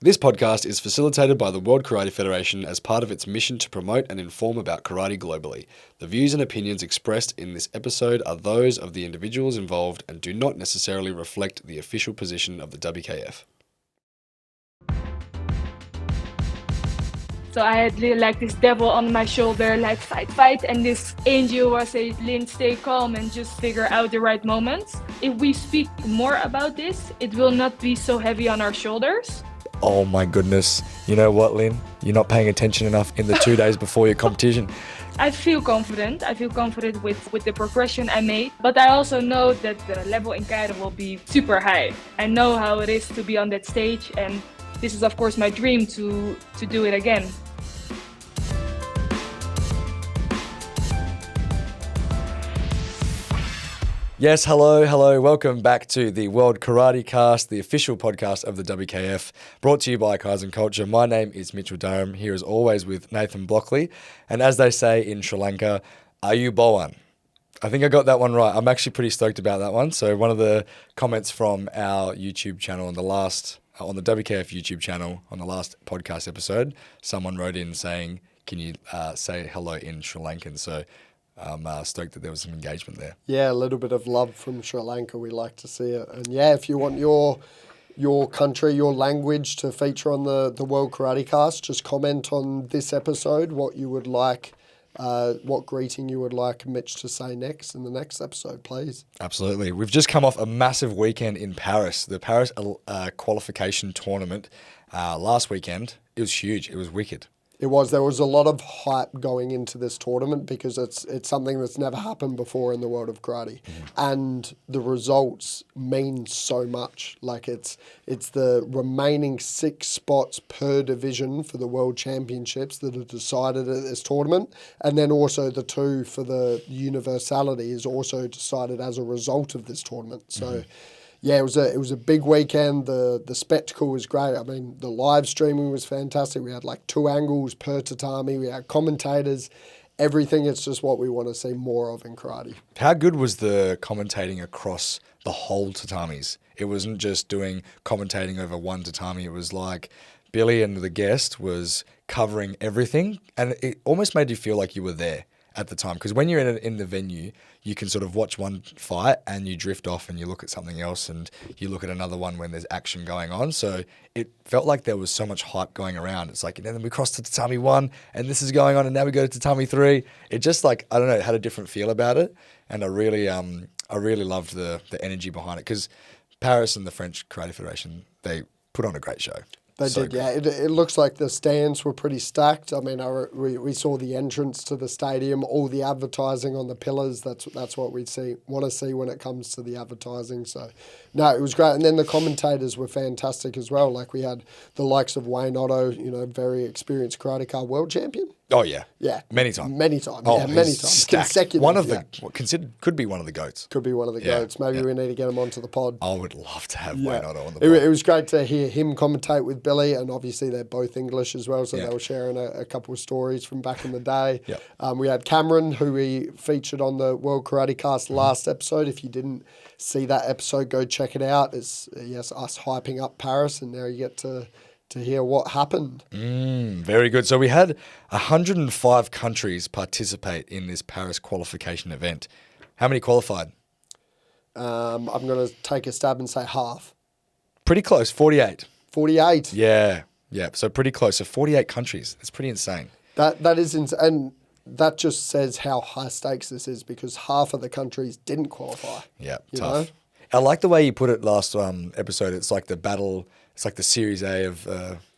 This podcast is facilitated by the World Karate Federation as part of its mission to promote and inform about karate globally. The views and opinions expressed in this episode are those of the individuals involved and do not necessarily reflect the official position of the WKF. So I had like this devil on my shoulder, like fight, and this angel was saying, Lynn, stay calm and just figure out the right moments. If we speak more about this, it will not be so heavy on our shoulders. Oh my goodness. You know what, Lynn? You're not paying attention enough in the 2 days before your competition. I feel confident. I feel confident with the progression I made. But I also know that the level in Cairo will be super high. I know how it is to be on that stage, and this is of course my dream to do it again. Yes, hello. Welcome back to the World Karate Cast, the official podcast of the WKF, brought to you by Kaizen Culture. My name is Mitchell Durham, here as always with Nathan Blockley. And as they say in Sri Lanka, Ayu Bowan. I think I got that one right. I'm actually pretty stoked about that one. So one of the comments from our YouTube channel on the WKF YouTube channel on the last podcast episode, someone wrote in saying, can you say hello in Sri Lankan? So I'm stoked that there was some engagement there. Yeah, a little bit of love from Sri Lanka. We like to see it. And yeah, if you want your country, your language to feature on the World Karate Cast, just comment on this episode what you would like, what greeting you would like Mitch to say next in the next episode, please. Absolutely. We've just come off a massive weekend in Paris, the Paris Qualification Tournament last weekend. It was huge. It was wicked. There was a lot of hype going into this tournament because it's something that's never happened before in the world of karate. And the results mean so much. Like it's the remaining 6 spots per division for the World Championships that are decided at this tournament. And then also the 2 for the universality is also decided as a result of this tournament. So yeah, it was a big weekend. The spectacle was great. I mean, the live streaming was fantastic. We had like 2 angles per tatami. We had commentators, everything. It's just what we want to see more of in karate. How good was the commentating across the whole tatamis? It wasn't just doing commentating over one tatami. It was like Billy and the guest was covering everything, and it almost made you feel like you were there at the time, because when you're in the venue, you can sort of watch one fight and you drift off and you look at something else and you look at another one when there's action going on. So it felt like there was so much hype going around. It's like, and then we crossed to tatami 1 and this is going on and now we go to tatami 3. It just like, I don't know, it had a different feel about it. And I really loved the energy behind it, because Paris and the French Karate Federation, they put on a great show. They did, yeah. It looks like the stands were pretty stacked. I mean, we saw the entrance to the stadium, all the advertising on the pillars. That's what we want to see when it comes to the advertising. So, no, it was great. And then the commentators were fantastic as well. Like we had the likes of Wayne Otto, very experienced karate car world champion. Oh yeah, yeah, many times. Many times, stacked. consecutive. Could be one of the goats. Could be one of the goats. Maybe we need to get him onto the pod. I would love to have Wayne Otto on the pod. It was great to hear him commentate with Billy, and obviously they're both English as well, so they were sharing a couple of stories from back in the day. We had Cameron, who we featured on the World Karate Cast last episode. If you didn't see that episode, go check it out. It's us hyping up Paris, and now you get to hear what happened. Very good. So we had 105 countries participate in this Paris qualification event. How many qualified? I'm going to take a stab and say half. Pretty close, 48. 48? Yeah. So pretty close. So 48 countries. That's pretty insane. That is insane. And that just says how high stakes this is, because half of the countries didn't qualify. Yeah, tough. I like the way you put it last episode. It's like the battle. It's like the Series A of,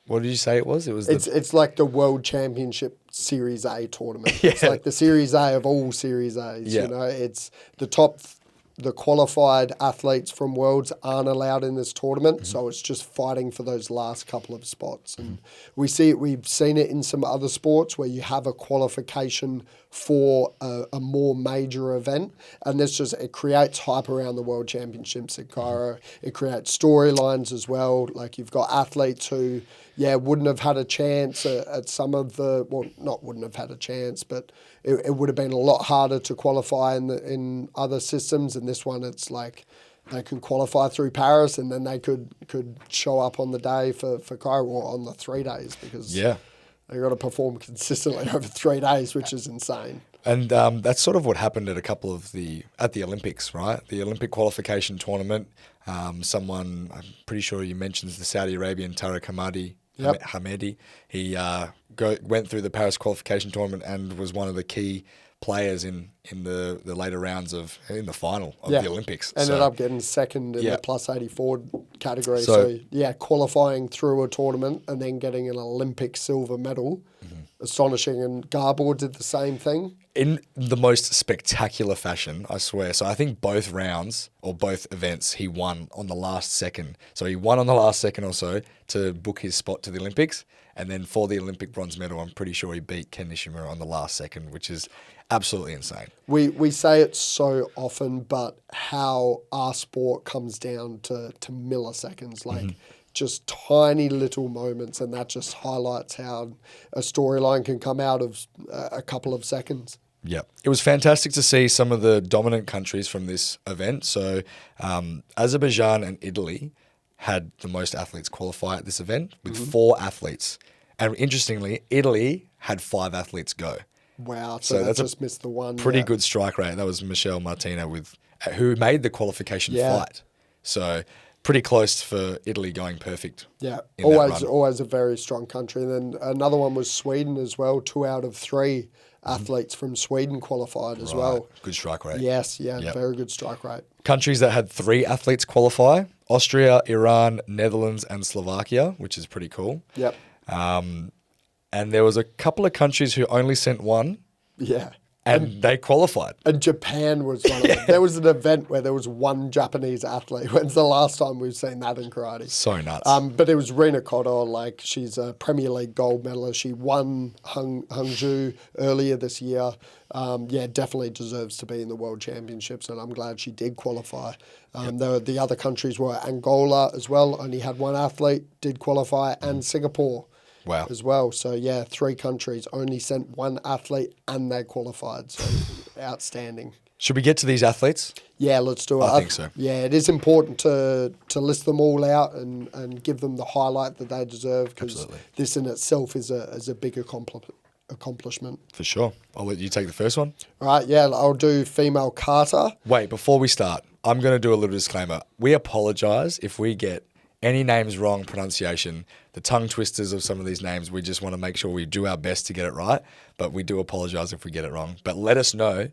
what did you say it was? It's like the World Championship Series A tournament. Yeah. It's like the Series A of all Series A's. Yeah. It's the qualified athletes from Worlds aren't allowed in this tournament, so it's just fighting for those last couple of spots. And we've seen it in some other sports where you have a qualification for a more major event, and it creates hype around the World Championships at Cairo. It creates storylines as well. Like you've got athletes who, wouldn't have had a chance at some of not wouldn't have had a chance, but it would have been a lot harder to qualify in other systems. And this one, it's like they can qualify through Paris, and then they could show up on the day for Cairo, or on the 3 days, because they got to perform consistently over 3 days, which is insane. And that's sort of what happened at at the Olympics, right? The Olympic Qualification Tournament. I'm pretty sure you mentioned the Saudi Arabian Tariq Hamedi. He went through the Paris Qualification Tournament and was one of the key players in the later rounds in the final of the Olympics. Ended up getting second in the plus 84 category. So, qualifying through a tournament and then getting an Olympic silver medal. Astonishing. And Gabor did the same thing. In the most spectacular fashion, I swear. So I think both rounds or both events he won on the last second. So he won on the last second or so to book his spot to the Olympics. And then for the Olympic bronze medal, I'm pretty sure he beat Ken Nishimura on the last second, which is absolutely insane. We say it so often, but how our sport comes down to milliseconds, like just tiny little moments, and that just highlights how a storyline can come out of a couple of seconds. Yeah, it was fantastic to see some of the dominant countries from this event. So Azerbaijan and Italy had the most athletes qualify at this event with 4 athletes. And interestingly, Italy had 5 athletes go. Wow, so that just missed the one. Pretty good strike rate. That was Michelle Martina who made the qualification flight. So pretty close for Italy going perfect. Yeah, always a very strong country. And then another one was Sweden as well. 2 out of 3 athletes from Sweden qualified as well. Good strike rate. Yes, very good strike rate. Countries that had 3 athletes qualify: Austria, Iran, Netherlands, and Slovakia, which is pretty cool. Yep. And there was a couple of countries who only sent 1. Yeah. And they qualified. And Japan was one of them. There was an event where there was 1 Japanese athlete. When's the last time we've seen that in karate? So nuts. But it was Rina Koto. Like, she's a Premier League gold medalist. She won Hangzhou earlier this year. Definitely deserves to be in the World Championships, and I'm glad she did qualify. The other countries were Angola as well. Only had 1 athlete, did qualify, and Singapore. Wow. As well. So, 3 countries only sent 1 athlete and they qualified. So, outstanding. Should we get to these athletes? Yeah, let's do it. I think so. Yeah, it is important to list them all out and give them the highlight that they deserve, because this in itself is a big accomplishment. For sure. I'll let you take the first one. All right, I'll do female kata. Wait, before we start, I'm going to do a little disclaimer. We apologise if we get any names wrong, pronunciation, the tongue twisters of some of these names. We just want to make sure we do our best to get it right, but we do apologise if we get it wrong. But let us know,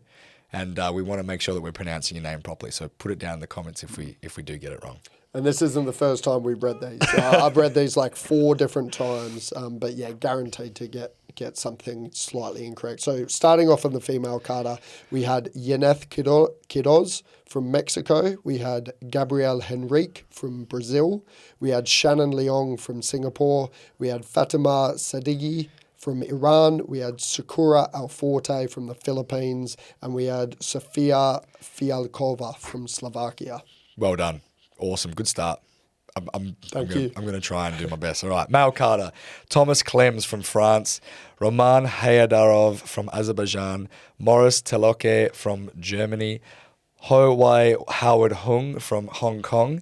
and we want to make sure that we're pronouncing your name properly. So put it down in the comments if we do get it wrong. And this isn't the first time we've read these. I've read these like 4 different times, but guaranteed to get something slightly incorrect. So starting off in the female kata, we had Yeneth Quiroz from Mexico. We had Gabrielle Henrique from Brazil. We had Shannon Leong from Singapore. We had Fatima Sadeghi from Iran. We had Sakura Alforte from the Philippines. And we had Sofia Fialkova from Slovakia. Well done. Awesome. Good start. I'm Thank you. I'm going to try and do my best. All right. Male kata. Thomas Clems from France. Roman Hayadarov from Azerbaijan. Maurice Teloke from Germany. Ho Wai Howard Hung from Hong Kong.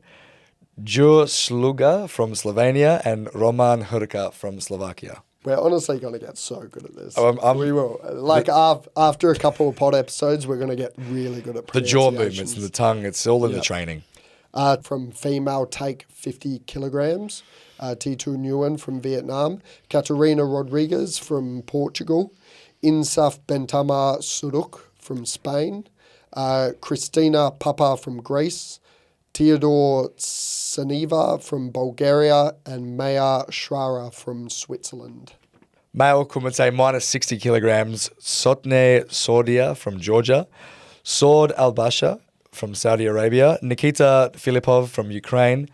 Jur Sluga from Slovenia. And Roman Hurka from Slovakia. We're honestly going to get so good at this. We will. Like, after a couple of pod episodes, we're going to get really good at the jaw movements and the tongue. It's all in the training. From female take 50 kilograms, T2 Nguyen from Vietnam, Catarina Rodriguez from Portugal, Insaf Bentama Suruk from Spain, Christina Papa from Greece, Theodore Saniva from Bulgaria, and Maya Shrara from Switzerland. Male kumite minus 60 kilograms, Sotne Sordia from Georgia, Sword Albasha from Saudi Arabia, Nikita Filipov from Ukraine,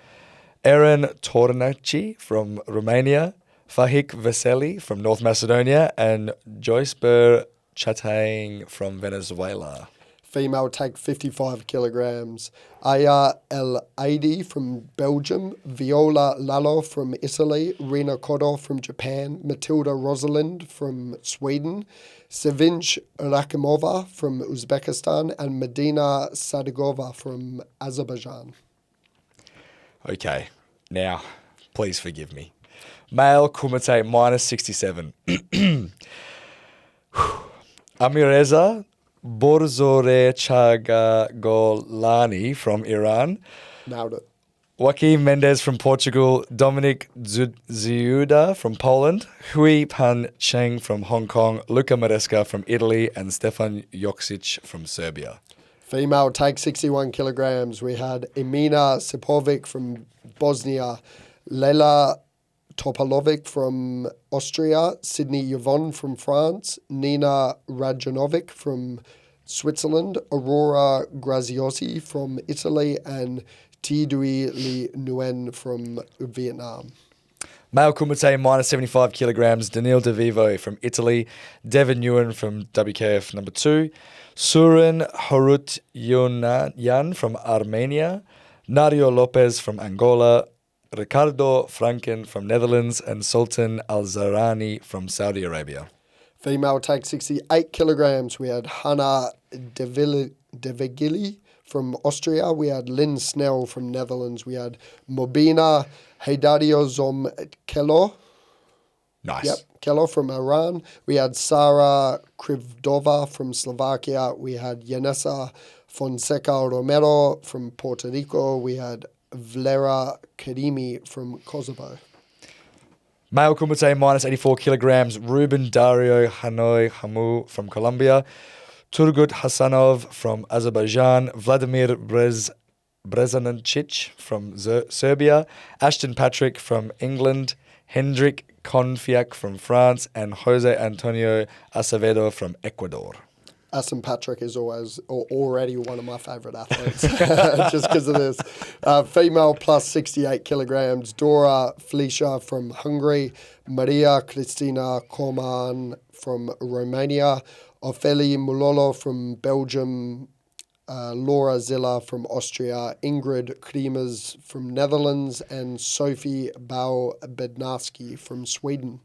Aaron Tornachi from Romania, Fahik Veseli from North Macedonia, and Joyceber Chatang from Venezuela. Female take 55 kilograms. Aya El Aidi from Belgium, Viola Lalo from Italy, Rina Kodor from Japan, Matilda Rosalind from Sweden, Sevinch Rakimova from Uzbekistan, and Medina Sadigova from Azerbaijan. Okay, now, please forgive me. Male Kumite minus 67. Amireza Borzorechagolani from Iran. Nailed it. Joaquim Mendes from Portugal, Dominic Ziuda from Poland, Hui Pan Cheng from Hong Kong, Luka Maresca from Italy, and Stefan Joksic from Serbia. Female take 61 kilograms. We had Emina Sipovic from Bosnia, Lela Topalovic from Austria, Sydney Yvonne from France, Nina Radjanovic from Switzerland, Aurora Graziosi from Italy, and Tidui Li Nguyen from Vietnam. Male Kumite minus 75 kilograms, Daniil DeVivo from Italy, Devin Nguyen from WKF number 2, Surin Harut Yan from Armenia, Nario Lopez from Angola, Ricardo Franken from Netherlands, and Sultan Al-Zarani from Saudi Arabia. Female take 68 kilograms. We had Hannah Devigili from Austria. We had Lynn Snel from Netherlands. We had Mobina Heidariozom Kelo. Nice. Yep, Kelo from Iran. We had Sara Krivdova from Slovakia. We had Yanessa Fonseca Romero from Puerto Rico. We had Vlera Karimi from Kosovo. Male Kumite minus 84 kilograms, Ruben Dario Hanoi Hamu from Colombia, Turgut Hasanov from Azerbaijan, Vladimir Brezanancic from Serbia, Ashton Patrick from England, Hendrik Konfiak from France, and Jose Antonio Acevedo from Ecuador. Aston Patrick is already one of my favourite athletes, just because of this. Female plus 68 kilograms, Dora Felicia from Hungary, Maria Cristina Korman from Romania, Ofeli Mulolo from Belgium, Laura Zilla from Austria, Ingrid Kremers from Netherlands, and Sophie Bau-Bednarski from Sweden.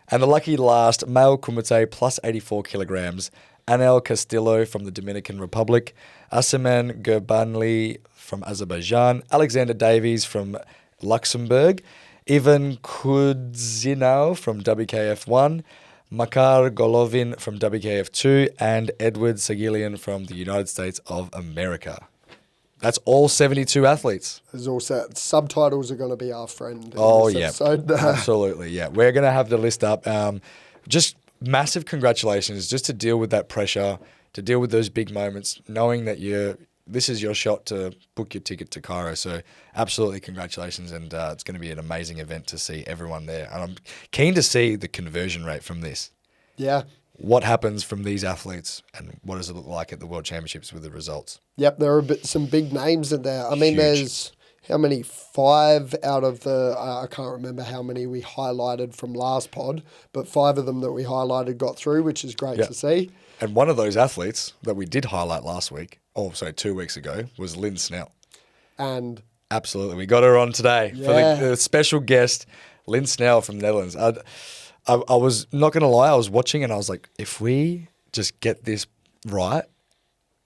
And the lucky last, male Kumite plus 84 kilograms, Anel Castillo from the Dominican Republic, Asiman Gurbanli from Azerbaijan, Alexander Davies from Luxembourg, Ivan Kudzinov from WKF1, Makar Golovin from WKF2, and Edward Sagilian from the United States of America. That's all 72 athletes. There's also subtitles are going to be our friend. Oh, yeah. Absolutely, yeah. We're going to have the list up. Just massive congratulations just to deal with that pressure, to deal with those big moments, knowing that this is your shot to book your ticket to Cairo. So absolutely congratulations, and it's going to be an amazing event to see everyone there. And I'm keen to see the conversion rate from this. Yeah. What happens from these athletes, and what does it look like at the World Championships with the results? Yep, there are some big names in there. I mean, Huge. there's how many? 5 out of the, I can't remember how many we highlighted from last pod, but 5 of them that we highlighted got through, which is great to see. And one of those athletes that we did highlight last week, 2 weeks ago, was Lynn Snel. And absolutely, we got her on today for the special guest, Lynn Snel from the Netherlands. I was not going to lie, I was watching and I was like, if we just get this right,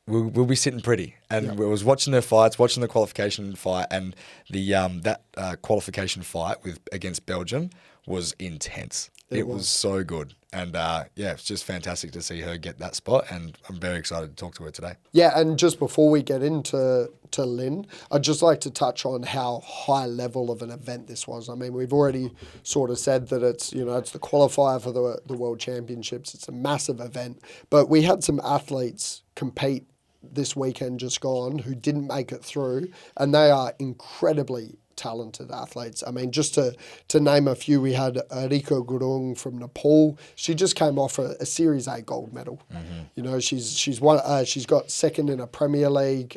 we'll be sitting pretty. And we was watching their fights, watching the qualification fight, and the qualification fight against Belgium was intense. It was so good. And it's just fantastic to see her get that spot, and I'm very excited to talk to her today. Yeah, and just before we get into Lynn, I'd just like to touch on how high level of an event this was. I mean, we've already sort of said that it's the qualifier for the World Championships. It's a massive event, but we had some athletes compete this weekend just gone who didn't make it through, and they are incredibly talented athletes. I mean, just to name a few, we had Rika Gurung from Nepal. She just came off a Series A gold medal. Mm-hmm. She's won. She's got second in a Premier League.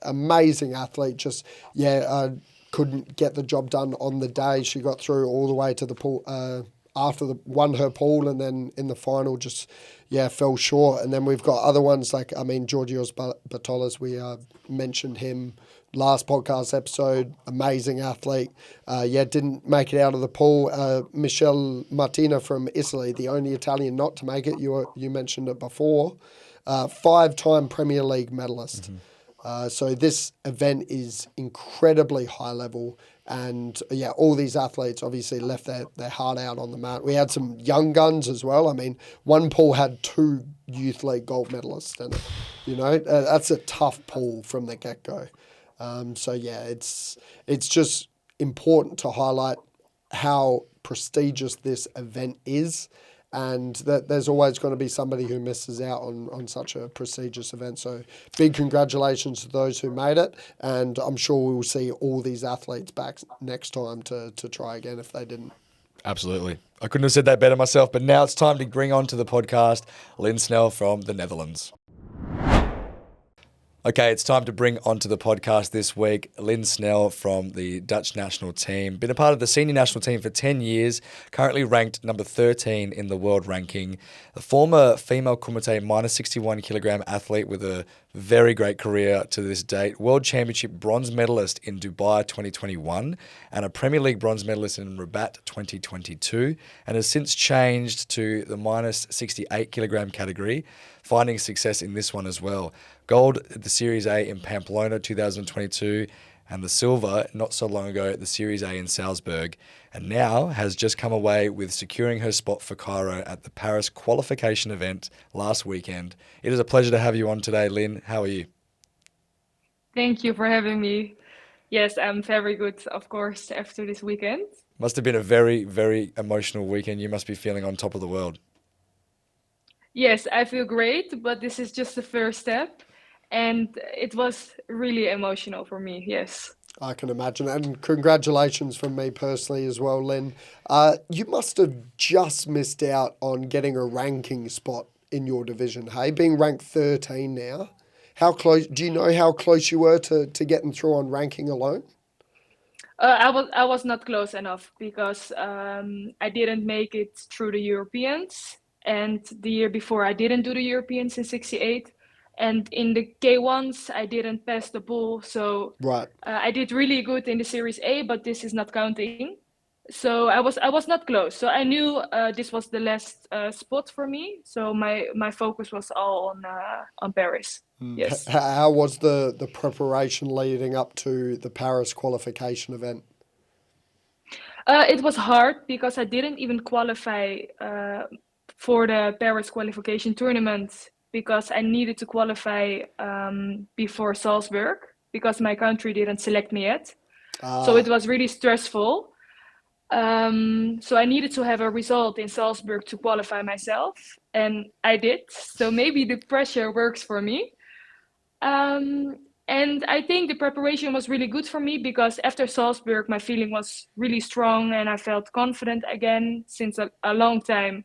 Amazing athlete. Couldn't get the job done on the day. She got through all the way to the after the won her pool, and then in the final just fell short. And then we've got other ones like, I mean, Georgios Batolas, we mentioned him last podcast episode, amazing athlete. Didn't make it out of the pool. Michelle Martina from Italy, the only Italian not to make it. You mentioned it before. 5-time Premier League medalist. So this event is incredibly high level. And all these athletes obviously left their heart out on the mat. We had some young guns as well. I mean, one pool had 2 youth league gold medalists in it. That's a tough pool from the get-go. It's just important to highlight how prestigious this event is, and that there's always going to be somebody who misses out on such a prestigious event. So big congratulations to those who made it, and I'm sure we will see all these athletes back next time to try again if they didn't. Absolutely. I couldn't have said that better myself, but now it's time to bring on to the podcast Lynn Snel from the Netherlands. Okay, it's time to bring onto the podcast this week Lynn Snel from the Dutch national team. Been a part of the senior national team for 10 years, currently ranked number 13 in the world ranking. A former female kumite minus 61 kilogram athlete with a very great career to this date. World Championship bronze medalist in Dubai 2021 and a Premier League bronze medalist in Rabat 2022, and has since changed to the minus 68 kilogram category, finding success in this one as well. Gold at the Series A in Pamplona 2022 and the silver not so long ago at the Series A in Salzburg, and now has just come away with securing her spot for Cairo at the Paris qualification event last weekend. It is a pleasure to have you on today, Lynn. How are you? Thank you for having me. Yes, I'm very good, of course, after this weekend. Must have been a very, very emotional weekend. You must be feeling on top of the world. Yes, I feel great, but this is just the first step. And it was really emotional for me, yes. I can imagine. And congratulations from me personally as well, Lynn. You must have just missed out on getting a ranking spot in your division, hey? Being ranked 13 now. How close? Do you know how close you were to getting through on ranking alone? I was not close enough because I didn't make it through the Europeans. And the year before, I didn't do the Europeans in 68. And in the K1s, I didn't pass the pool. So right. I did really good in the Series A, but this is not counting. So I was not close. So I knew this was the last spot for me. So my focus was all on Paris. Yes. How was the preparation leading up to the Paris qualification event? It was hard because I didn't even qualify for the Paris Qualification Tournament because I needed to qualify before Salzburg because my country didn't select me yet. So it was really stressful. So I needed to have a result in Salzburg to qualify myself, and I did. So maybe the pressure works for me. And I think the preparation was really good for me because after Salzburg, my feeling was really strong and I felt confident again since a long time.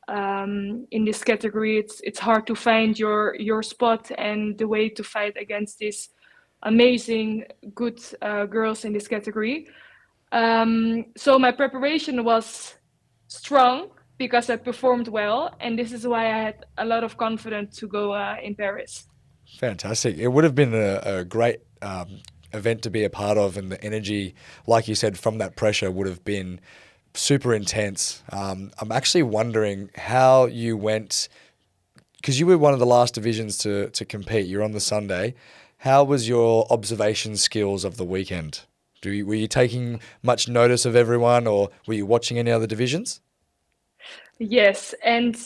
In this category, it's hard to find your spot and the way to fight against these amazing good girls in this category. So my preparation was strong because I performed well, and this is why I had a lot of confidence to go in Paris. Fantastic. It would have been a great event to be a part of, and the energy, like you said, from that pressure would have been super intense. I'm actually wondering how you went, because you were one of the last divisions to compete. You're on the Sunday. How was your observation skills of the weekend? Were you taking much notice of everyone, or were you watching any other divisions? Yes, and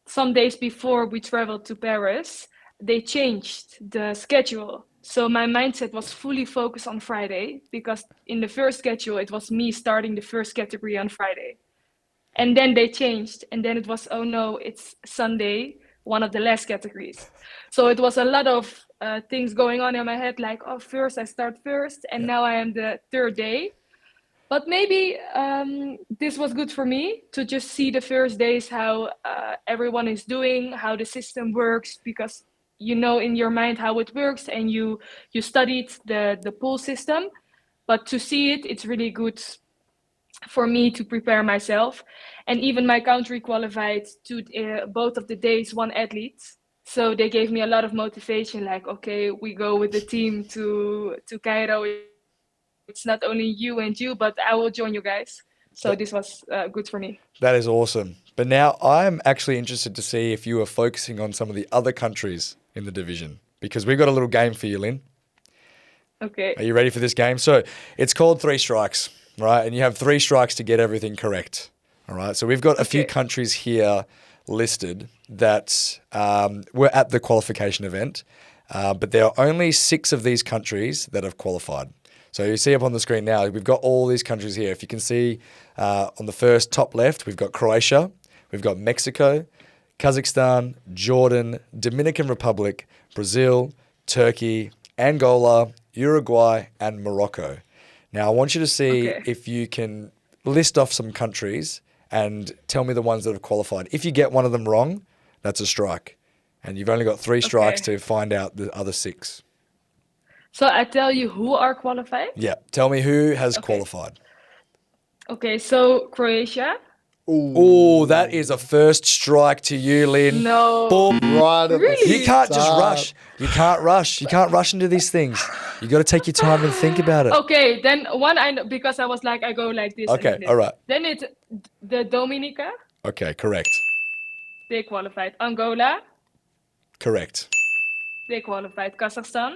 some days before we traveled to Paris, they changed the schedule. So my mindset was fully focused on Friday because in the first schedule, it was me starting the first category on Friday. And then they changed. And then it was, oh no, it's Sunday, one of the last categories. So it was a lot of things going on in my head, like, oh, first I start first. And now I am the third day. But maybe this was good for me to just see the first days how everyone is doing, how the system works, because you know in your mind how it works and you studied the pool system. But to see it, it's really good for me to prepare myself. And even my country qualified to both of the days, one athlete. So they gave me a lot of motivation, like, okay, we go with the team to Cairo. It's not only you and you, but I will join you guys. So this was good for me. That is awesome. But now I'm actually interested to see if you are focusing on some of the other countries in the division, because we've got a little game for you, Lynn. Okay. Are you ready for this game? So it's called 3 strikes, right? And you have 3 strikes to get everything correct. All right. So we've got a few countries here listed that were at the qualification event, but there are only 6 of these countries that have qualified. So you see up on the screen now, we've got all these countries here. If you can see on the first top left, we've got Croatia, we've got Mexico, Kazakhstan, Jordan, Dominican Republic, Brazil, Turkey, Angola, Uruguay, and Morocco. Now, I want you to see if you can list off some countries and tell me the ones that have qualified. If you get one of them wrong, that's a strike. And you've only got 3 strikes to find out the other 6. So I tell you who are qualified? Yeah. Tell me who has qualified. Okay, so Croatia. Oh, that is a first strike to you, Lynn. No. Boom. Right at the Really? You can't just start. rush. You can't rush. You can't rush into these things. You got to take your time and think about it. Okay, then one I know, because I was like, I go like this. Okay, and this. all right. Then it's the Dominica. Okay, correct. They qualified. Angola. Correct. They qualified. Kazakhstan.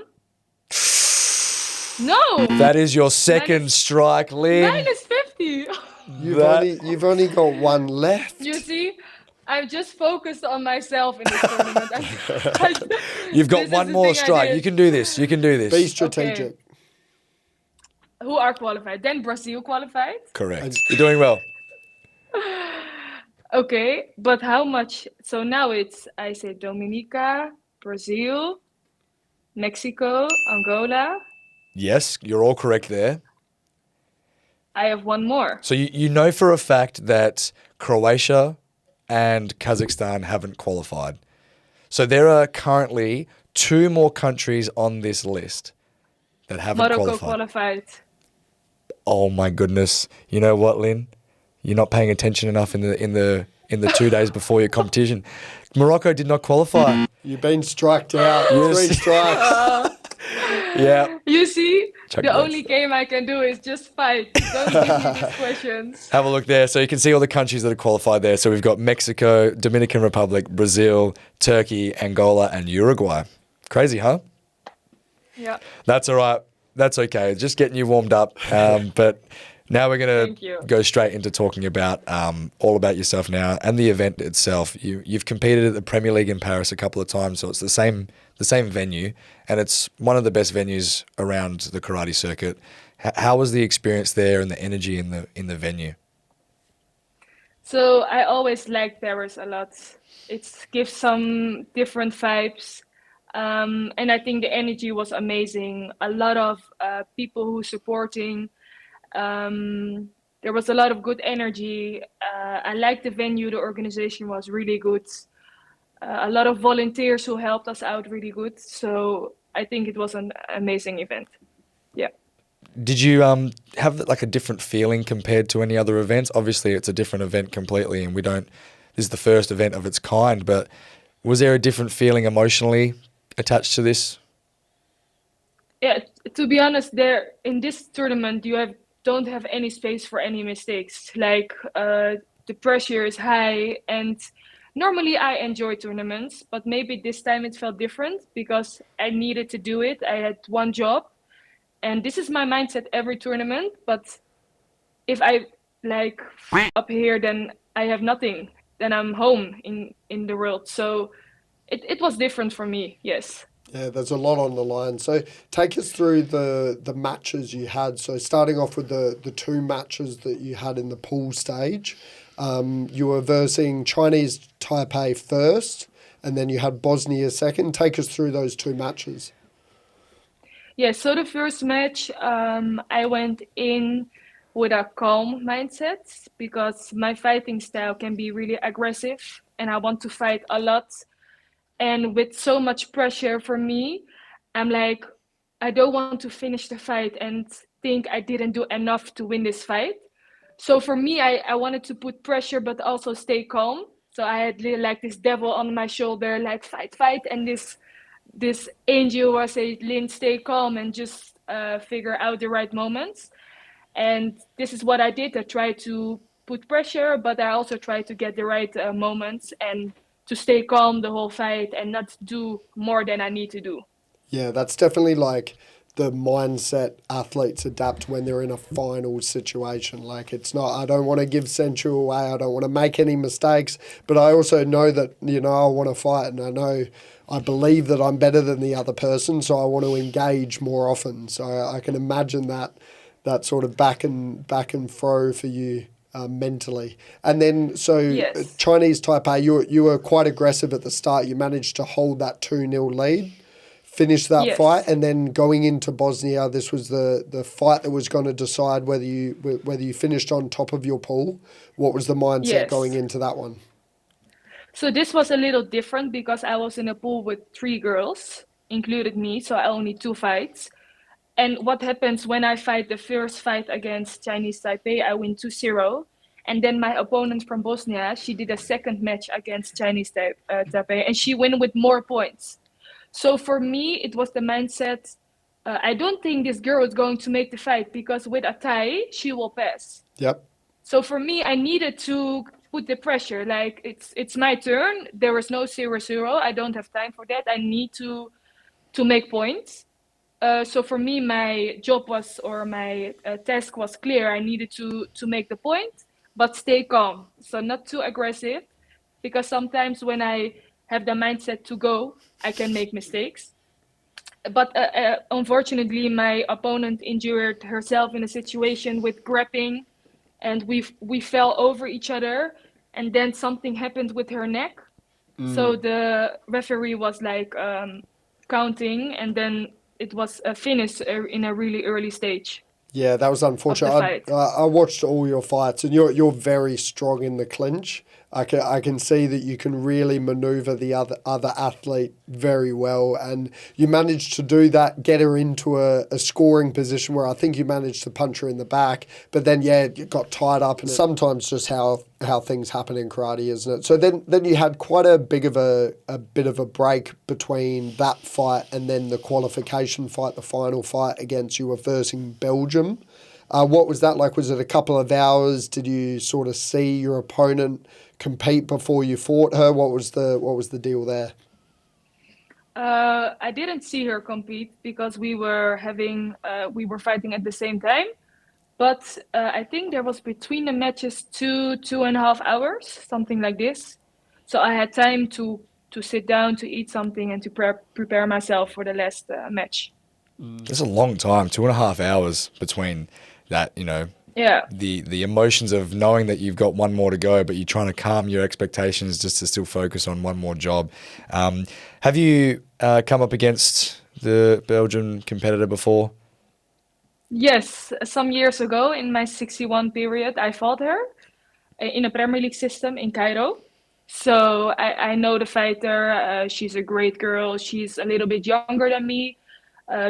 No. That is your second strike, Lynn. -50. You've only got one left. You see, I'm just focused on myself in this tournament. You've got This is one the more thing I strike. did. You can do this. You can do this. Be strategic. Who are qualified? Then Brazil qualified. Correct. You're doing well. Okay, but how much? So now I say Dominica, Brazil, Mexico, Angola. Yes, you're all correct there. I have one more. So you know for a fact that Croatia and Kazakhstan haven't qualified. So there are currently 2 more countries on this list that haven't Morocco qualified. qualified. Oh my goodness! You know what, Lynn? You're not paying attention enough in the 2 days before your competition. Morocco did not qualify. You've been striked out. 3 strikes. Yeah. You see, Chuck the bets. only game I can do is just fight. Don't give me these questions. Have a look there. So you can see all the countries that are qualified there. So we've got Mexico, Dominican Republic, Brazil, Turkey, Angola, and Uruguay. Crazy, huh? Yeah. That's all right. That's okay. Just getting you warmed up. But now we're going Thank you. to go straight into talking about all about yourself now and the event itself. You've competed at the Premier League in Paris a couple of times, so it's the same venue, and it's one of the best venues around the karate circuit. How was the experience there and the energy in the venue? So I always liked Paris a lot. It gives some different vibes. And I think the energy was amazing. A lot of people who supporting. There was a lot of good energy. I liked the venue. The organization was really good. A lot of volunteers who helped us out really good. So I think it was an amazing event. Yeah. Did you have like a different feeling compared to any other events? Obviously, it's a different event completely, and this is the first event of its kind, but was there a different feeling emotionally attached to this? Yeah, to be honest, there in this tournament don't have any space for any mistakes. Like the pressure is high, and normally I enjoy tournaments, but maybe this time it felt different because I needed to do it. I had one job, and this is my mindset every tournament. But if I like up here, then I have nothing. Then I'm home in the world. So it was different for me. Yes. Yeah, there's a lot on the line. So take us through the matches you had. So starting off with the 2 matches that you had in the pool stage. You were versing Chinese Taipei first, and then you had Bosnia second. Take us through those 2 matches. Yeah, so the first match, I went in with a calm mindset because my fighting style can be really aggressive and I want to fight a lot. And with so much pressure for me, I'm like, I don't want to finish the fight and think I didn't do enough to win this fight. So for me, I wanted to put pressure, but also stay calm. So I had like this devil on my shoulder, like fight, fight, and this angel was saying, Lynn, stay calm and just figure out the right moments. And this is what I did. I tried to put pressure, but I also tried to get the right moments and to stay calm the whole fight and not do more than I need to do. Yeah, that's definitely like the mindset athletes adapt when they're in a final situation. Like, it's not, I don't want to give Sensual away, I don't want to make any mistakes, but I also know that, you know, I want to fight, and I know, I believe that I'm better than the other person, so I want to engage more often. So I can imagine that sort of back and fro for you. Mentally, and then Yes. Chinese Taipei, you were quite aggressive at the start. You managed to hold that 2-0 lead, finish that fight, Yes. and then going into Bosnia, this was the fight that was going to decide whether you finished on top of your pool. What was the mindset going Yes. into that one? So this was a little different because I was in a pool with three girls, included me, so I only two fights. And what happens when I fight the first fight against Chinese Taipei, I win 2-0. And then my opponent from Bosnia, she did a second match against Taipei, and she won with more points. So for me, it was the mindset. I don't think this girl is going to make the fight because with a tie, she will pass. Yep. So for me, I needed to put the pressure. Like it's my turn. There is no 0-0. I don't have time for that. I need to make points. So for me, my job was, or my task was clear. I needed to make the point, but stay calm. So not too aggressive, because sometimes when I have the mindset to go, I can make mistakes. But unfortunately, my opponent injured herself in a situation with grappling, and we fell over each other, and then something happened with her neck. So the referee was like counting, and then it was finished in a really early stage Yeah, that was of the unfortunate. fight. I watched all your fights, and you're very strong in the clinch. I can see that you can really maneuver the other athlete very well, and you managed to do that, get her into a scoring position where I think you managed to punch her in the back, but then yeah, you got tied up, and sometimes just how things happen in karate, isn't it? So then you had quite a bit of a break between that fight and then the qualification fight, the final fight against, you were versing Belgium. What was that like? Was it a couple of hours? Did you sort of see your opponent compete before you fought her? What was the deal there? I didn't see her compete because we were fighting at the same time. But I think there was between the matches 2.5 hours, something like this. So I had time to sit down, to eat something, and to prepare myself for the last match. It's a long time, 2.5 hours between that, Yeah. the emotions of knowing that you've got one more to go, but you're trying to calm your expectations just to still focus on one more job. Have you come up against the Belgian competitor before? Yes, some years ago in my 61 period, I fought her in a Premier League system in Cairo. So I know the fighter. She's a great girl. She's a little bit younger than me.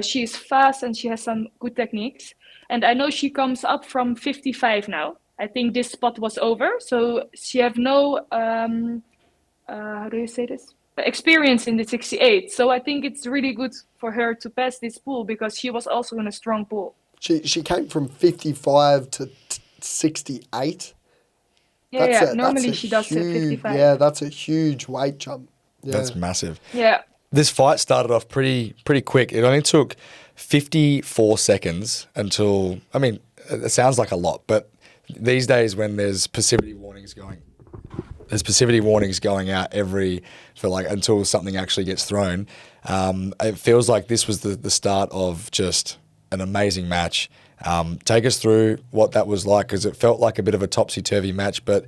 She's fast and she has some good techniques. And I know she comes up from 55 now. I think this spot was over. So she have no, how do you say this? Experience in the 68. So I think it's really good for her to pass this pool because she was also in a strong pool. She came from 55 to 68. Yeah, That's yeah. a Normally she does huge, 55. yeah, that's a huge weight jump. Yeah. That's massive. Yeah. This fight started off pretty quick. It only took 54 seconds until, I mean, it sounds like a lot, but these days when there's passivity warnings going out until something actually gets thrown. It feels like this was the start of just an amazing match. Take us through what that was like, because it felt like a bit of a topsy-turvy match, but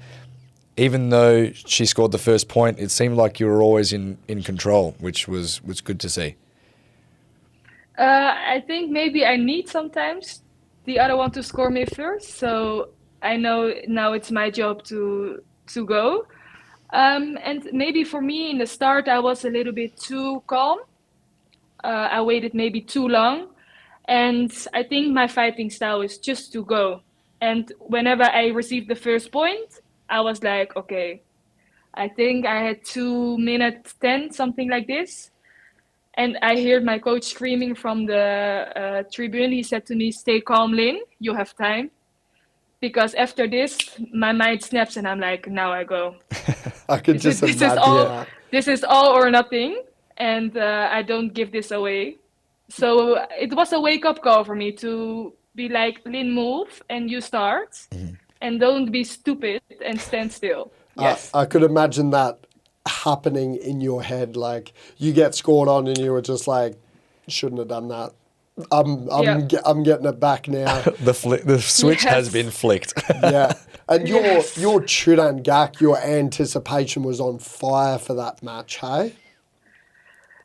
even though she scored the first point, it seemed like you were always in control, which was good to see. I think maybe I need sometimes the other one to score me first. So I know now it's my job to go. And maybe for me in the start, I was a little bit too calm. I waited maybe too long. And I think my fighting style is just to go. And whenever I received the first point, I was like, okay, I think I had 2 minutes 10, something like this. And I heard my coach screaming from the tribune. He said to me, "Stay calm, Lynn. You have time." Because after this, my mind snaps, and I'm like, "Now I go. I could This is just this is imagine. all. Yeah. This is all or nothing, and I don't give this away." So it was a wake up call for me to be like, "Lynn, move, and you start, and don't be stupid and stand still." Yes. I could imagine that happening in your head. Like you get scored on and you were just like, shouldn't have done that. Yeah. I'm getting it back now. The switch has Yes. been flicked. Yeah. And Yes. your Chudan Gak, your anticipation was on fire for that match, hey?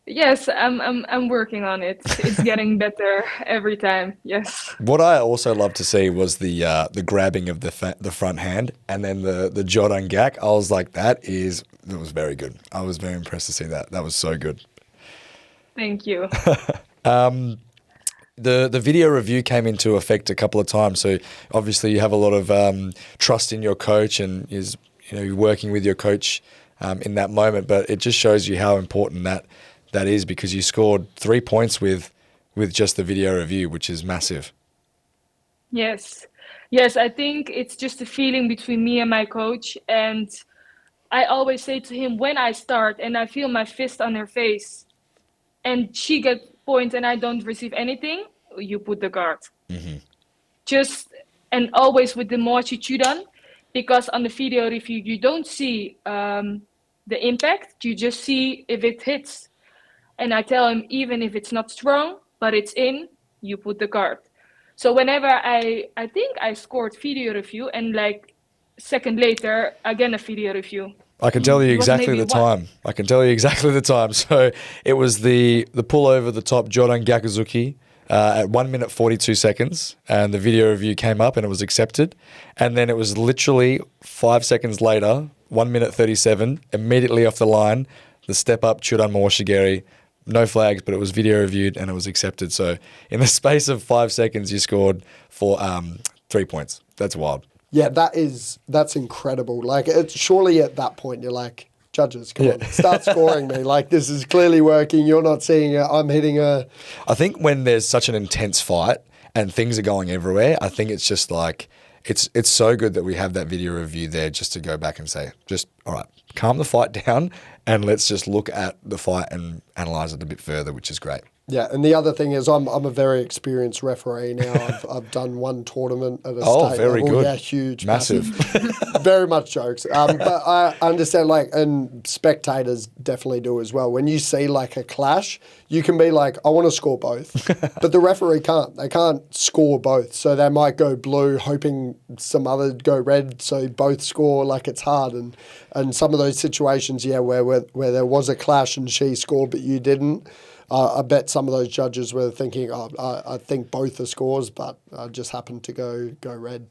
Yes, I'm working on it. It's getting better every time. Yes. What I also love to see was the grabbing of the front hand and then the Jordan Gak. I was like, that was very good. I was very impressed to see that. That was so good. Thank you. The video review came into effect a couple of times, so obviously you have a lot of trust in your coach and you're working with your coach in that moment. But it just shows you how important that is, because you scored 3 points with just the video review, which is massive. Yes. Yes, I think it's just a feeling between me and my coach. And I always say to him, when I start and I feel my fist on her face and she gets point and I don't receive anything, you put the guard. Just, and always with the Mochichudan, because on the video review, you don't see the impact, you just see if it hits. And I tell him, even if it's not strong, but it's in, you put the guard. So whenever I think I scored video review, and like second later, again a video review. I can tell you It was exactly maybe the time. I can tell you exactly the time. So it was the pull over the top Jordan Gakuzuki at 1 minute 42 seconds, and the video review came up and it was accepted. And then it was literally 5 seconds later, 1 minute 37, immediately off the line, the step up Chudan Moshigeri. No flags, but it was video reviewed and it was accepted. So in the space of 5 seconds, you scored 3 points. That's wild. Yeah, that's incredible. Like, surely at that point you're like, judges, come on, start scoring me. Like, this is clearly working. You're not seeing it. I'm hitting a. I think when there's such an intense fight and things are going everywhere, I think it's just like it's so good that we have that video review there just to go back and say, just all right, calm the fight down and let's just look at the fight and analyze it a bit further, which is great. Yeah, and the other thing is I'm a very experienced referee now. I've done one tournament at a Oh, state very level. good. Yeah, huge. Massive. Very much jokes. But I understand, like, and spectators definitely do as well. When you see, like, a clash, you can be like, I want to score both. But the referee can't. They can't score both. So they might go blue, hoping some other go red, so both score. Like, it's hard. And some of those situations, yeah, where there was a clash and she scored but you didn't, I bet some of those judges were thinking, oh, I think both are scores, but I just happened to go red.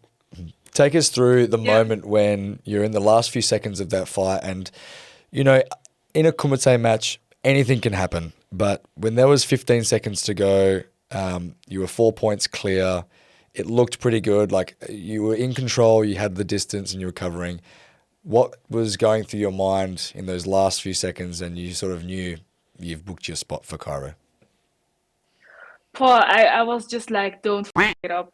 Take us through the moment when you're in the last few seconds of that fight and, you know, in a kumite match, anything can happen. But when there was 15 seconds to go, you were 4 points clear. It looked pretty good. Like, you were in control, you had the distance and you were covering. What was going through your mind in those last few seconds and you sort of knew you've booked your spot for Cairo? Paul, I was just like, don't f it up.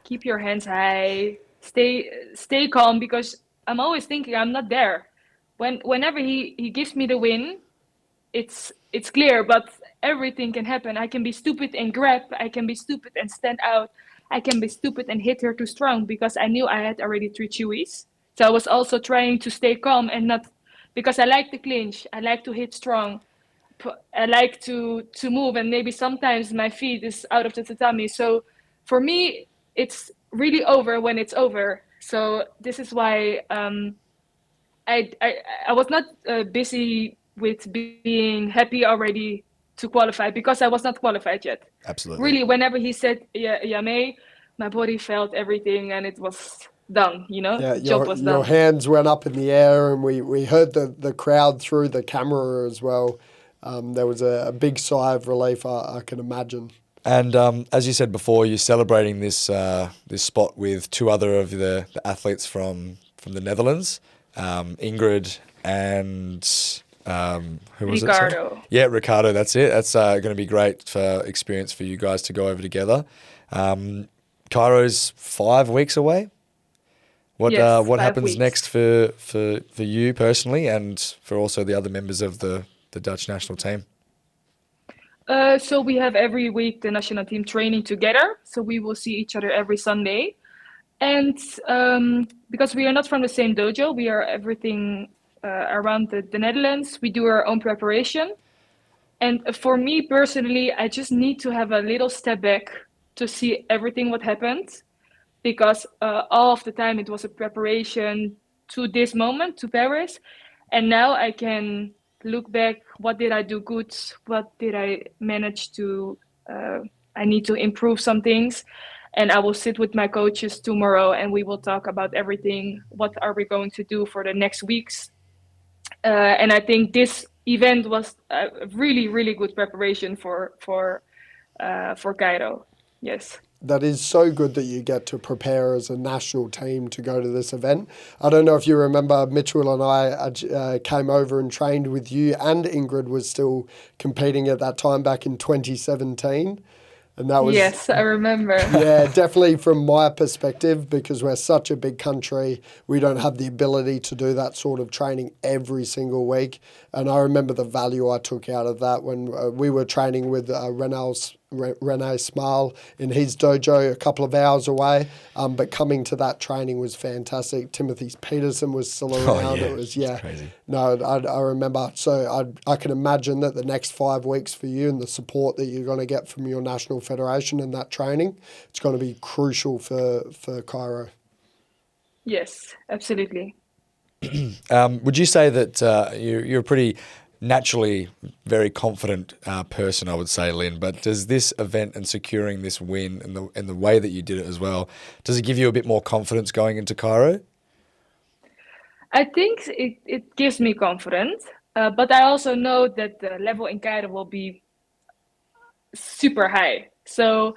Keep your hands high. Stay calm, because I'm always thinking I'm not there. Whenever he gives me the win, it's clear, but everything can happen. I can be stupid and grab. I can be stupid and stand out. I can be stupid and hit her too strong, because I knew I had already 3 chewies. So I was also trying to stay calm and not, because I like the clinch. I like to hit strong. I like to move, and maybe sometimes my feet is out of the tatami. So for me, it's really over when it's over. So this is why I was not busy with being happy already to qualify, because I was not qualified yet. Absolutely. Really, whenever he said Yame, my body felt everything and it was done, you know? Yeah, Job was done. your hands went up in the air, and we heard the crowd through the camera as well. There was a big sigh of relief, I can imagine. And as you said before, you're celebrating this spot with two other of the athletes from the Netherlands, Ingrid and who was it? Sorry? Ricardo. Yeah, Ricardo. That's it. That's going to be great for experience for you guys to go over together. Cairo's 5 weeks away. Yes, What 5 happens weeks. next for you personally, and for also the other members of the Dutch national team? So we have every week the national team training together. So we will see each other every Sunday. And because we are not from the same dojo, we are everything around the Netherlands. We do our own preparation. And for me personally, I just need to have a little step back to see everything what happened, because all of the time it was a preparation to this moment, to Paris. And now I can look back, what did I do good? What did I manage to, I need to improve some things. And I will sit with my coaches tomorrow and we will talk about everything. What are we going to do for the next weeks? And I think this event was a really, really good preparation for Cairo. Yes. That is so good that you get to prepare as a national team to go to this event. I don't know if you remember, Mitchell and I came over and trained with you, and Ingrid was still competing at that time back in 2017. And that was, Yes, I remember. yeah, definitely from my perspective, because we're such a big country, we don't have the ability to do that sort of training every single week. And I remember the value I took out of that when we were training with Rene Smale in his dojo a couple of hours away. But coming to that training was fantastic. Timothy Peterson was still around. Yeah. It was, yeah. It's crazy. No, I remember. So I can imagine that the next 5 weeks for you and the support that you're going to get from your national federation and that training, it's going to be crucial for Cairo. Yes, absolutely. Would you say that you're a pretty naturally very confident person, I would say, Lynn, but does this event and securing this win and the way that you did it as well, does it give you a bit more confidence going into Cairo? I think it gives me confidence, but I also know that the level in Cairo will be super high. So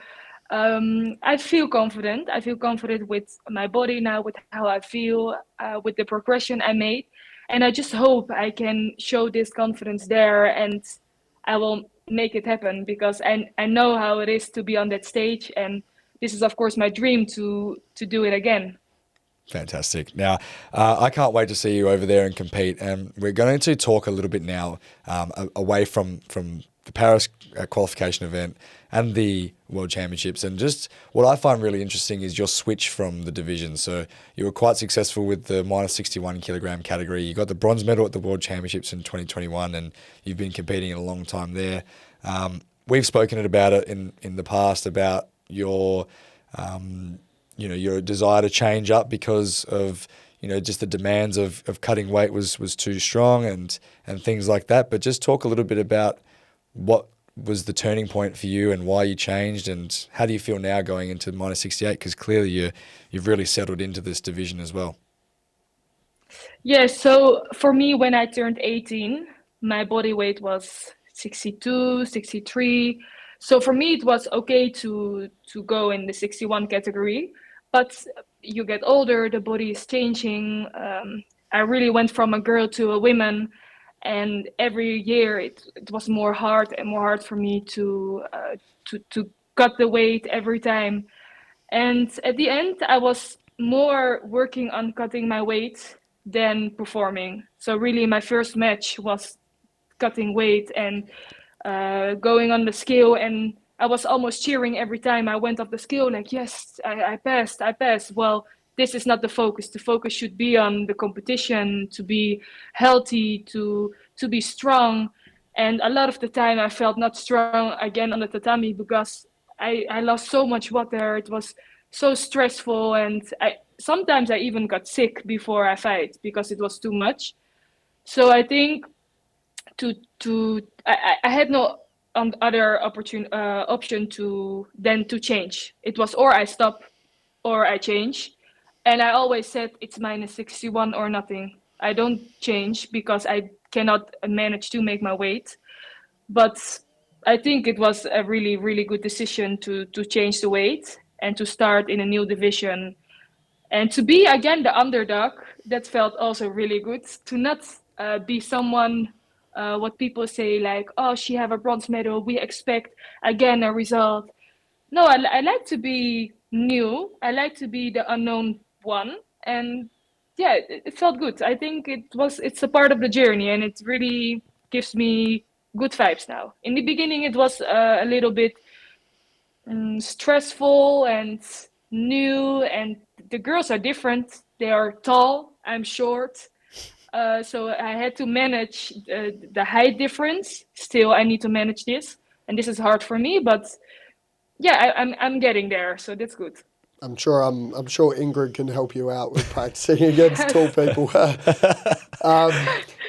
I feel confident. I feel confident with my body now, with how I feel, with the progression I made. And I just hope I can show this confidence there and I will make it happen, because I know how it is to be on that stage. And this is, of course, my dream to do it again. Fantastic. Now, I can't wait to see you over there and compete. And we're going to talk a little bit now away from the Paris qualification event and the World Championships. And just what I find really interesting is your switch from the division. So you were quite successful with the minus 61 kilogram category. You got the bronze medal at the World Championships in 2021, and you've been competing in a long time there. We've spoken about it in the past about your your desire to change up because of just the demands of cutting weight was too strong and things like that. But just talk a little bit about what was the turning point for you and why you changed, and how do you feel now going into minus 68? Because clearly you've really settled into this division as well. Yeah, so for me, when I turned 18, my body weight was 62, 63. So for me, it was okay to go in the 61 category. But you get older, the body is changing. I really went from a girl to a woman, and every year it was more hard and more hard for me to cut the weight every time. And at the end, I was more working on cutting my weight than performing. So really, my first match was cutting weight and going on the scale, and I was almost cheering every time I went off the scale, like, yes, I passed, I passed. Well, this is not the focus. The focus should be on the competition, to be healthy, to be strong. And a lot of the time I felt not strong again on the tatami, because I lost so much water. It was so stressful, and sometimes I even got sick before I fight because it was too much. So I think I had no other option to change. It was or I stop or I change, and I always said it's minus 61 or nothing. I don't change because I cannot manage to make my weight. But I think it was a really, really good decision to change the weight and to start in a new division and to be again the underdog. That felt also really good. To not be someone, what people say like, oh, she have a bronze medal. We expect again a result. No, I like to be new. I like to be the unknown one, and yeah, it felt good. I think it's a part of the journey, and it really gives me good vibes now. In the beginning, it was a little bit stressful and new, and the girls are different. They are tall. I'm short. So I had to manage the height difference. Still, I need to manage this, and this is hard for me. But yeah, I'm getting there, so that's good. I'm sure Ingrid can help you out with practicing against tall people.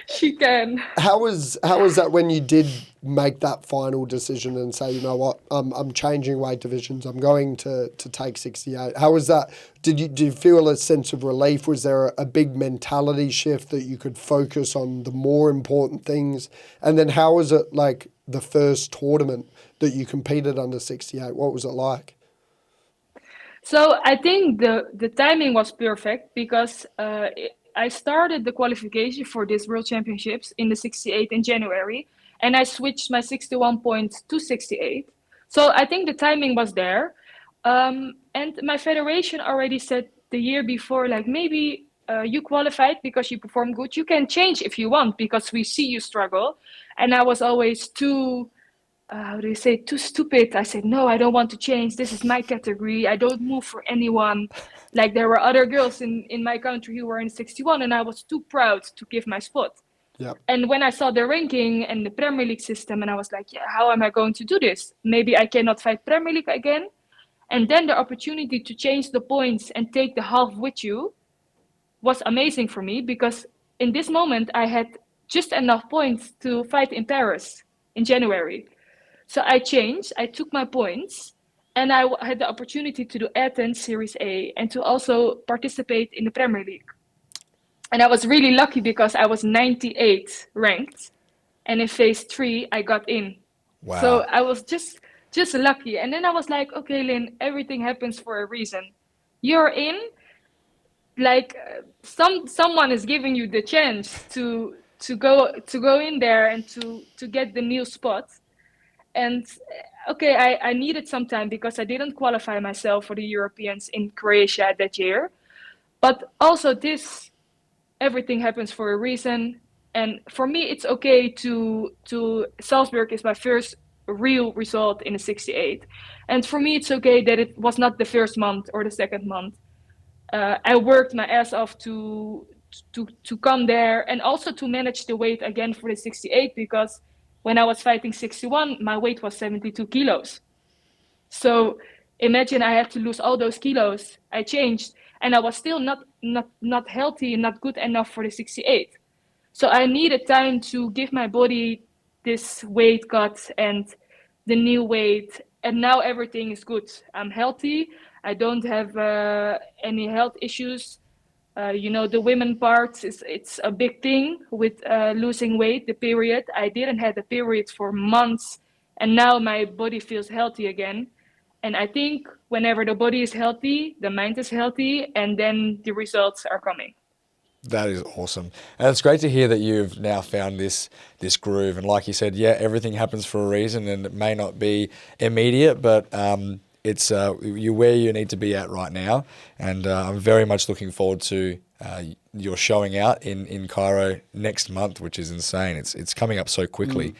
She can. How was that when you did make that final decision and say, you know what, I'm changing weight divisions. I'm going to take 68. How was that? Did you feel a sense of relief? Was there a big mentality shift that you could focus on the more important things? And then how was it like the first tournament that you competed under 68? What was it like? So I think the timing was perfect because I started the qualification for this World Championships in the 68 in January, and I switched my 61 points to 68. So I think the timing was there, and my federation already said the year before, like maybe you qualified because you performed good. You can change if you want because we see you struggle, and I was always too how do you say, too stupid. I said, no, I don't want to change. This is my category. I don't move for anyone. Like there were other girls in my country who were in 61, and I was too proud to give my spot. Yep. And when I saw the ranking and the Premier League system, and I was like, yeah, how am I going to do this? Maybe I cannot fight Premier League again. And then the opportunity to change the points and take the half with you was amazing for me because in this moment I had just enough points to fight in Paris in January. So I changed, I took my points, and I had the opportunity to do Athens Series A and to also participate in the Premier League. And I was really lucky because I was 98 ranked, and in phase 3 I got in. So Wow. I was just lucky. And then I was like, okay, Lynn, everything happens for a reason. You're in, like someone is giving you the chance to go in there and to get the new spot. And okay, I needed some time because I didn't qualify myself for the Europeans in Croatia that year. But also this, everything happens for a reason. And for me, it's okay to Salzburg is my first real result in the 68. And for me, it's okay that it was not the first month or the second month. I worked my ass off to come there and also to manage the weight again for the 68 because when I was fighting 61, my weight was 72 kilos. So imagine I had to lose all those kilos. I changed and I was still not healthy and not good enough for the 68. So I needed time to give my body this weight cut and the new weight. And now everything is good. I'm healthy. I don't have any health issues. The women part it's a big thing with losing weight, the period. I didn't have the period for months, and now my body feels healthy again. And I think whenever the body is healthy, the mind is healthy, and then the results are coming. That is awesome. And it's great to hear that you've now found this groove. And like you said, yeah, everything happens for a reason and it may not be immediate, but it's you're where you need to be at right now. And I'm very much looking forward to your showing out in Cairo next month, which is insane. It's coming up so quickly.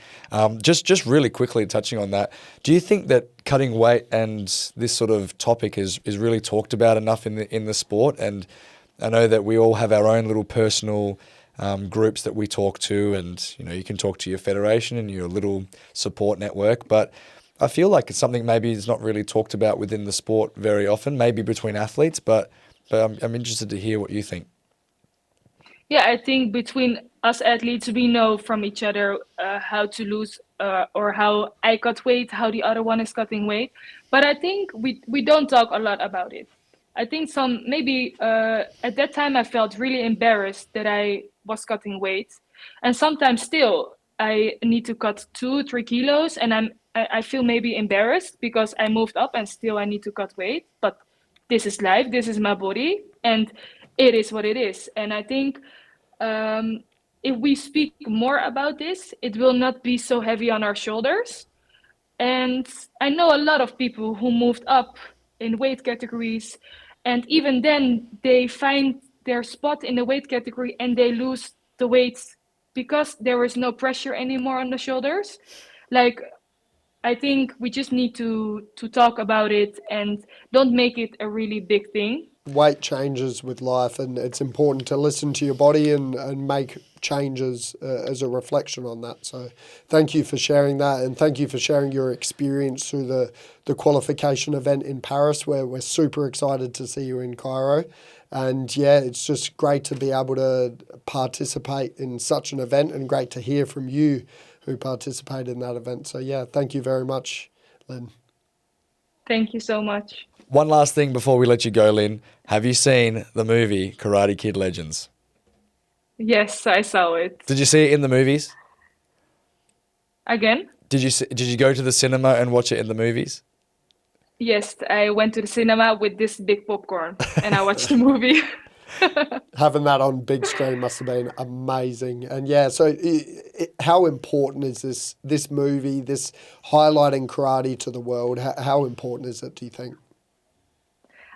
Just really quickly touching on that, do you think that cutting weight and this sort of topic is really talked about enough in the sport? And I know that we all have our own little personal groups that we talk to, and you can talk to your federation and your little support network. But I feel like it's something maybe is not really talked about within the sport very often, maybe between athletes. But I'm interested to hear what you think. Yeah, I think between us athletes, we know from each other how to lose or how I cut weight, how the other one is cutting weight. But I think we don't talk a lot about it. I think some maybe at that time I felt really embarrassed that I was cutting weight, and sometimes still I need to cut 2, 3 kilos, and I feel maybe embarrassed because I moved up and still I need to cut weight. But this is life, this is my body, and it is what it is. And I think if we speak more about this, it will not be so heavy on our shoulders. And I know a lot of people who moved up in weight categories, and even then they find their spot in the weight category and they lose the weight because there is no pressure anymore on the shoulders. Like, I think we just need to talk about it and don't make it a really big thing. Weight changes with life, and it's important to listen to your body and make changes as a reflection on that. So thank you for sharing that, and thank you for sharing your experience through the qualification event in Paris, where we're super excited to see you in Cairo. And yeah, it's just great to be able to participate in such an event, and great to hear from you who participated in that event. So yeah, thank you very much, Lynn. Thank you so much. One last thing before we let you go, Lynn. Have you seen the movie Karate Kid Legends? Yes, I saw it. Did you see it in the movies? Again? Did you go to the cinema and watch it in the movies? Yes, I went to the cinema with this big popcorn and I watched the movie. Having that on big screen must have been amazing. And yeah, so how important is this movie, this highlighting karate to the world? How important is it, do you think?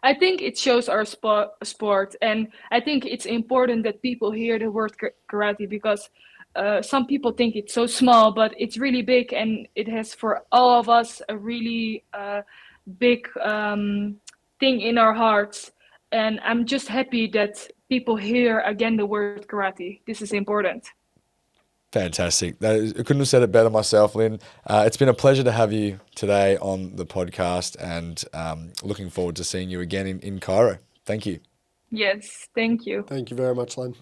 I think it shows our sport, and I think it's important that people hear the word karate because some people think it's so small, but it's really big, and it has for all of us a really big thing in our hearts. And I'm just happy that people hear again the word karate. This is important. Fantastic. I couldn't have said it better myself, Lynn. It's been a pleasure to have you today on the podcast, and looking forward to seeing you again in Cairo. Thank you. Yes, thank you. Thank you very much, Lynn.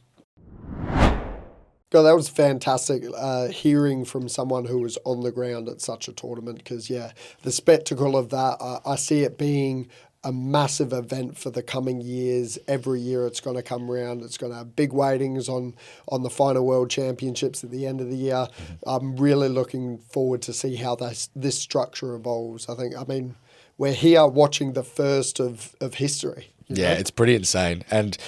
God, that was fantastic hearing from someone who was on the ground at such a tournament, because, yeah, the spectacle of that, I see it being a massive event for the coming years. Every year it's going to come around. It's going to have big weightings on the final World Championships at the end of the year. I'm really looking forward to see how this structure evolves. I mean, we're here watching the first of history. Yeah, it's pretty insane. And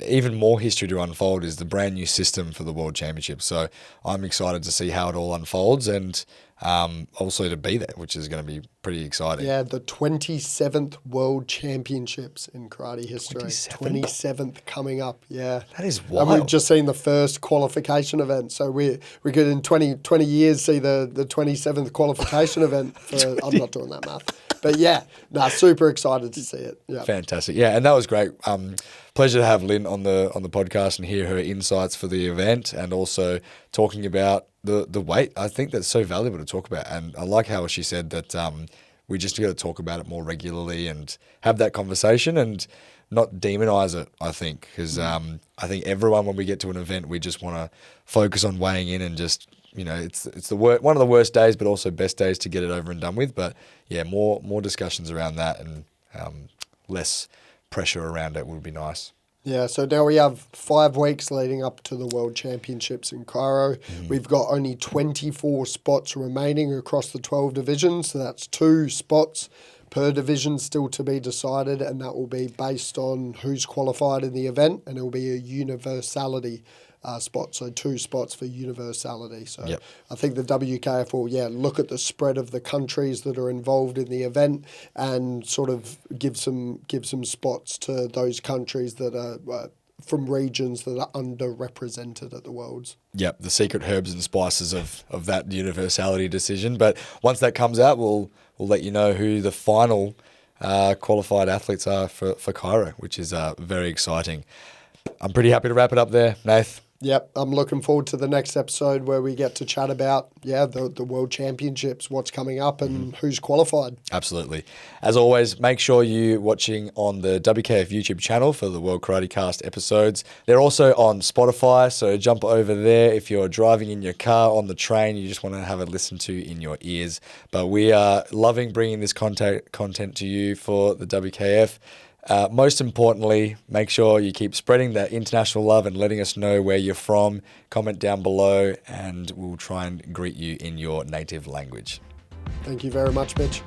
even more history to unfold is the brand new system for the World Championships. So I'm excited to see how it all unfolds, and also to be there, which is going to be pretty exciting. Yeah, the 27th World Championships in karate history. 27th coming up, yeah. That is wild. And we've just seen the first qualification event. So we could in 20 years see the 27th qualification event. I'm not doing that math. But yeah, super excited to see it. Yeah. Fantastic. Yeah, and that was great. Pleasure to have Lynn on the podcast and hear her insights for the event, and also talking about the weight. I think that's so valuable to talk about, and I like how she said that we just got to talk about it more regularly and have that conversation and not demonize it. I think because I think everyone, when we get to an event, we just want to focus on weighing in and just, you know, it's one of the worst days, but also best days to get it over and done with. But yeah, more discussions around that, and less pressure around it would be nice. Yeah, so now we have 5 weeks leading up to the World Championships in Cairo. We've got only 24 spots remaining across the 12 divisions, so that's 2 spots per division still to be decided, and that will be based on who's qualified in the event, and it will be a universality spot, so 2 spots for universality. So yep. I think the WKF will, look at the spread of the countries that are involved in the event and sort of give some spots to those countries that are from regions that are underrepresented at the Worlds. Yep, the secret herbs and spices of that universality decision. But once that comes out, we'll let you know who the final qualified athletes are for Cairo, which is very exciting. I'm pretty happy to wrap it up there, Nath. Yep, I'm looking forward to the next episode where we get to chat about, the World Championships, what's coming up and who's qualified. Absolutely. As always, make sure you're watching on the WKF YouTube channel for the World Karate Cast episodes. They're also on Spotify, so jump over there if you're driving in your car, on the train, you just want to have it listened to in your ears. But we are loving bringing this content to you for the WKF. Most importantly, make sure you keep spreading that international love and letting us know where you're from. Comment down below and we'll try and greet you in your native language. Thank you very much, Mitch.